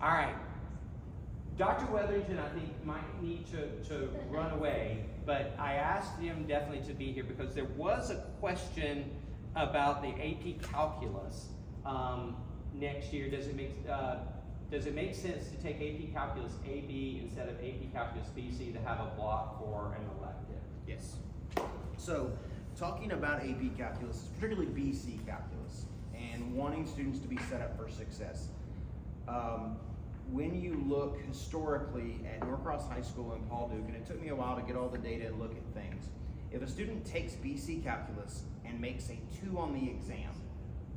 All right. Dr. Wetherington, I think, might need to run away, but I asked him definitely to be here because there was a question about the AP Calculus next year. Does it make sense to take AP Calculus AB instead of AP Calculus BC to have a block for an elective? Yes. So, talking about AP Calculus, particularly BC Calculus, and wanting students to be set up for success. When you look historically at Norcross High School and Paul Duke, and it took me a while to get all the data and look at things, if a student takes BC Calculus and makes a 2 on the exam,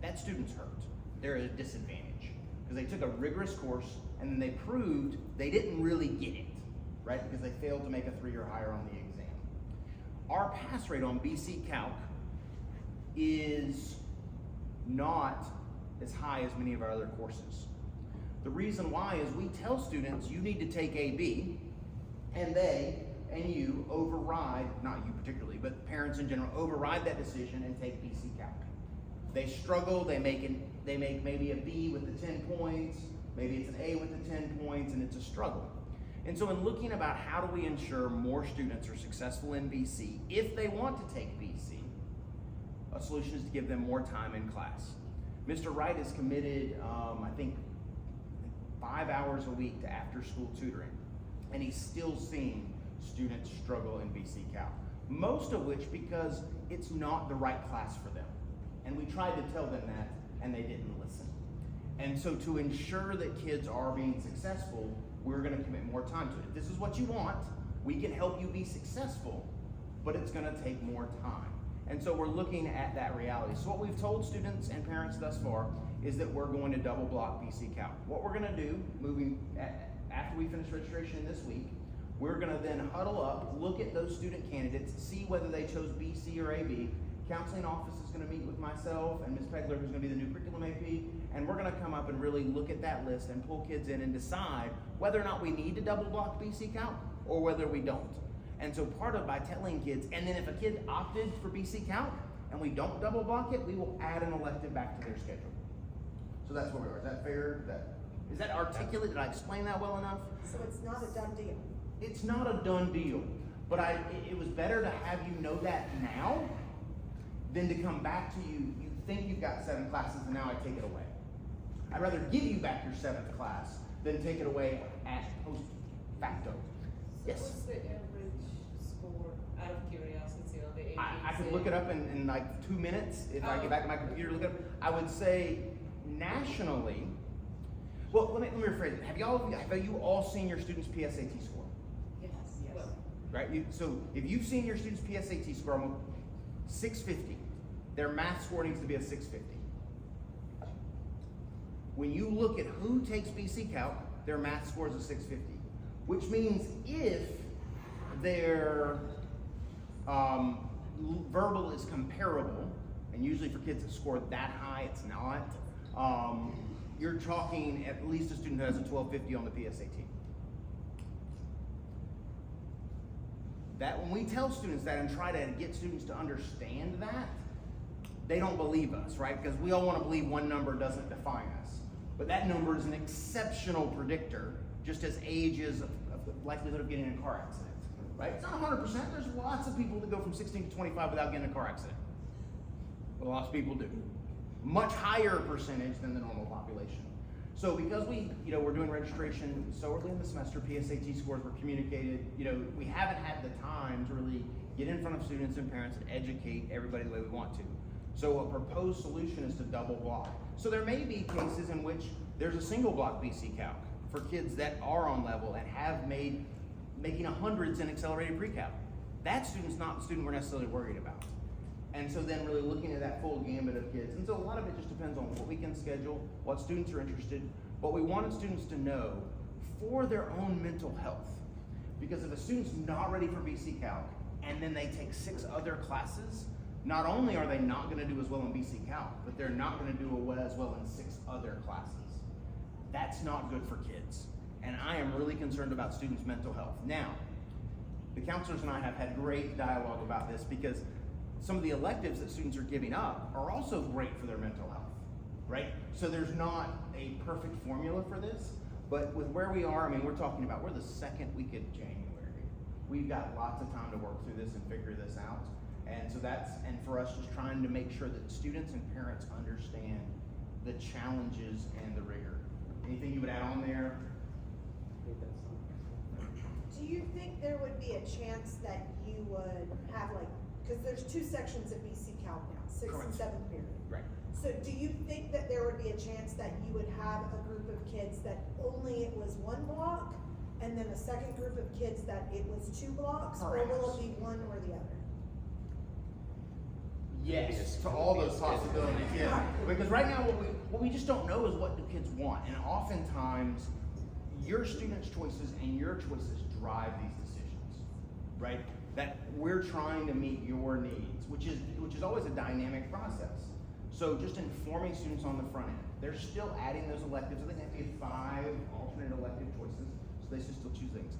that student's hurt. They're at a disadvantage because they took a rigorous course and then they proved they didn't really get it, right? Because they failed to make a 3 or higher on the exam. Our pass rate on BC Calc is not as high as many of our other courses. The reason why is we tell students you need to take AB, and they and you override, not you particularly, but parents in general, override that decision and take BC Calc. They struggle, they make maybe a B with the 10 points, maybe it's an A with the 10 points, and it's a struggle. And so in looking about how do we ensure more students are successful in BC, if they want to take BC, a solution is to give them more time in class. Mr. Wright is committed, I think, 5 hours a week to after-school tutoring, and he's still seeing students struggle in BC Calc. Most of which because it's not the right class for them. And we tried to tell them that, and they didn't listen. And so to ensure that kids are being successful, we're gonna commit more time to it. If this is what you want, we can help you be successful, but it's gonna take more time. And so we're looking at that reality. So what we've told students and parents thus far is that we're going to double block BC Calc. What we're gonna do, after we finish registration this week, we're gonna then huddle up, look at those student candidates, see whether they chose BC or AB. Counseling office is gonna meet with myself and Ms. Pegler, who's gonna be the new curriculum AP, and we're gonna come up and really look at that list and pull kids in and decide whether or not we need to double block BC Calc or whether we don't. And so part of by telling kids, and then if a kid opted for BC Calc and we don't double block it, we will add an elective back to their schedule. So that's where we are. Is that fair? Is that articulate? Did I explain that well enough? So it's not a done deal? It's not a done deal, but it was better to have you know that now than to come back to you, you think you've got 7 classes and now I take it away. I'd rather give you back your 7th class than take it away at post facto. So Yes? what's the average score, out of curiosity, on the AP? I could look it up in like 2 minutes if I get back to my computer to look it up. I would say nationally, well, let me rephrase it. Have you all seen your students' PSAT score? Yes. Well, Right? So if you've seen your students' PSAT score, almost 650, their math score needs to be a 650. When you look at who takes BC Calc, their math score is a 650, which means if their verbal is comparable, and usually for kids that score that high, it's not, you're talking at least a student who has a 1250 on the PSAT. That when we tell students that and try to get students to understand that, they don't believe us, right? Because we all want to believe one number doesn't define us. But that number is an exceptional predictor, just as age is of the likelihood of getting in a car accident, right? It's not 100%. There's lots of people that go from 16 to 25 without getting in a car accident. But lots of people do. Much higher percentage than the normal population. So because we're doing registration so early in the semester, PSAT scores were communicated, we haven't had the time to really get in front of students and parents and educate everybody the way we want to. So a proposed solution is to double block. So there may be cases in which there's a single block BC Calc for kids that are on level and have making 100s in accelerated pre-calc. That student's not the student we're necessarily worried about. And so then really looking at that full gambit of kids. And so a lot of it just depends on what we can schedule, what students are interested, but we wanted students to know for their own mental health. Because if a student's not ready for BC Calc and then they take 6 other classes, not only are they not gonna do as well in BC Calc, but they're not gonna do as well in 6 other classes. That's not good for kids. And I am really concerned about students' mental health. Now, the counselors and I have had great dialogue about this because some of the electives that students are giving up are also great for their mental health, right? So there's not a perfect formula for this, But with where we are, I mean, we're talking about, we're the second week of January. We've got lots of time to work through this and figure this out. And so and for us, just trying to make sure that students and parents understand the challenges and the rigor. Anything you would add on there? Do you think there would be a chance that you would have because there's 2 sections of BC Calc now, 6th and Correct. 7th period. Right. So do you think that there would be a chance that you would have a group of kids that only it was 1 block, and then a second group of kids that it was 2 blocks, or will Perhaps. it be one or the other? Yes, to all those possibilities, yeah. Because right now, what we just don't know is what do kids want, and oftentimes, your students' choices and your choices drive these decisions, right? That we're trying to meet your needs, which is always a dynamic process. So just informing students on the front end, they're still adding those electives. I think they have to get 5 alternate elective choices, so they should still choose things.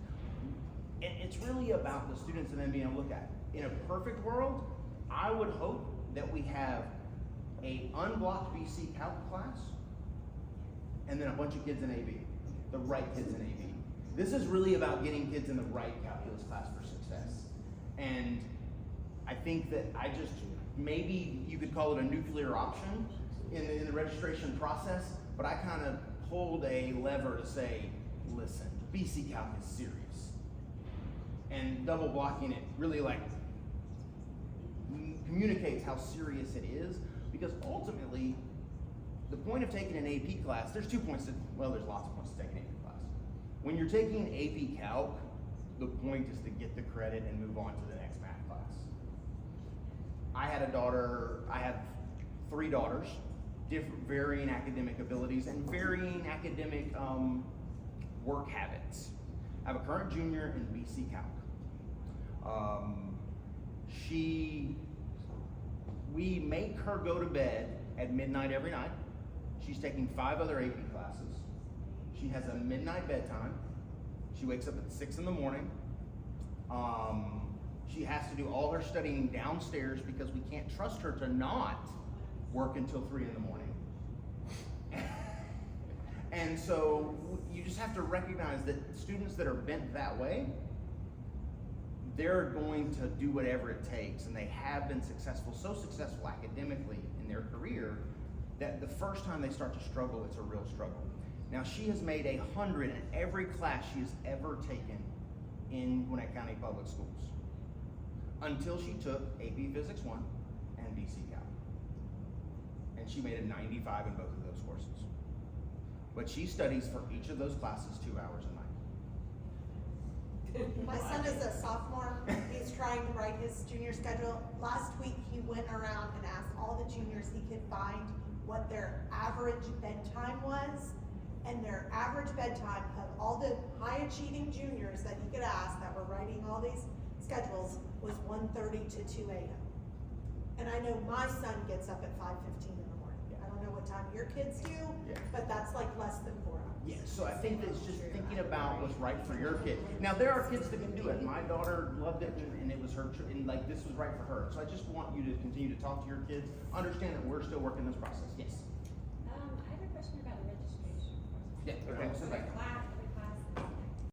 And it's really about the students and then being able to look at it. In a perfect world, I would hope that we have a unblocked BC Calc class and then a bunch of kids in AB, the right kids in AB. This is really about getting kids in the right calculus class for success. And I think that maybe you could call it a nuclear option in the registration process, but I kind of pulled a lever to say, listen, BC Calc is serious. And double blocking it really communicates how serious it is, because ultimately, the point of taking an AP class, there's 2 points there's lots of points to take an AP class. When you're taking AP Calc, the point is to get the credit and move on to the next math class. I have 3 daughters, varying academic abilities and varying academic work habits. I have a current junior in BC Calc. We make her go to bed at midnight every night. She's taking 5 other AP classes. She has a midnight bedtime. She wakes up at 6 in the morning. She has to do all her studying downstairs because we can't trust her to not work until 3 in the morning. And so you just have to recognize that students that are bent that way, they're going to do whatever it takes, and they have been so successful academically in their career that the first time they start to struggle, it's a real struggle. Now, she has made 100 in every class she has ever taken in Gwinnett County Public Schools until she took AP Physics 1 and BC Calc. And she made a 95 in both of those courses. But she studies for each of those classes 2 hours a night. My son is a sophomore. He's trying to write his junior schedule. Last week, he went around and asked all the juniors he could find what their average bedtime was. And their average bedtime of all the high-achieving juniors that he could ask that were writing all these schedules was 1:30 to 2 a.m. And I know my son gets up at 5:15 in the morning. I don't know what time your kids do, but that's less than 4 hours. Yeah, so I think that's just thinking about what's right for your kid. Now, there are kids that can do it. My daughter loved it, and it was her, and this was right for her. So I just want you to continue to talk to your kids, understand that we're still working this process. Yes? I have a question about the registration process. Yeah, okay. So the class,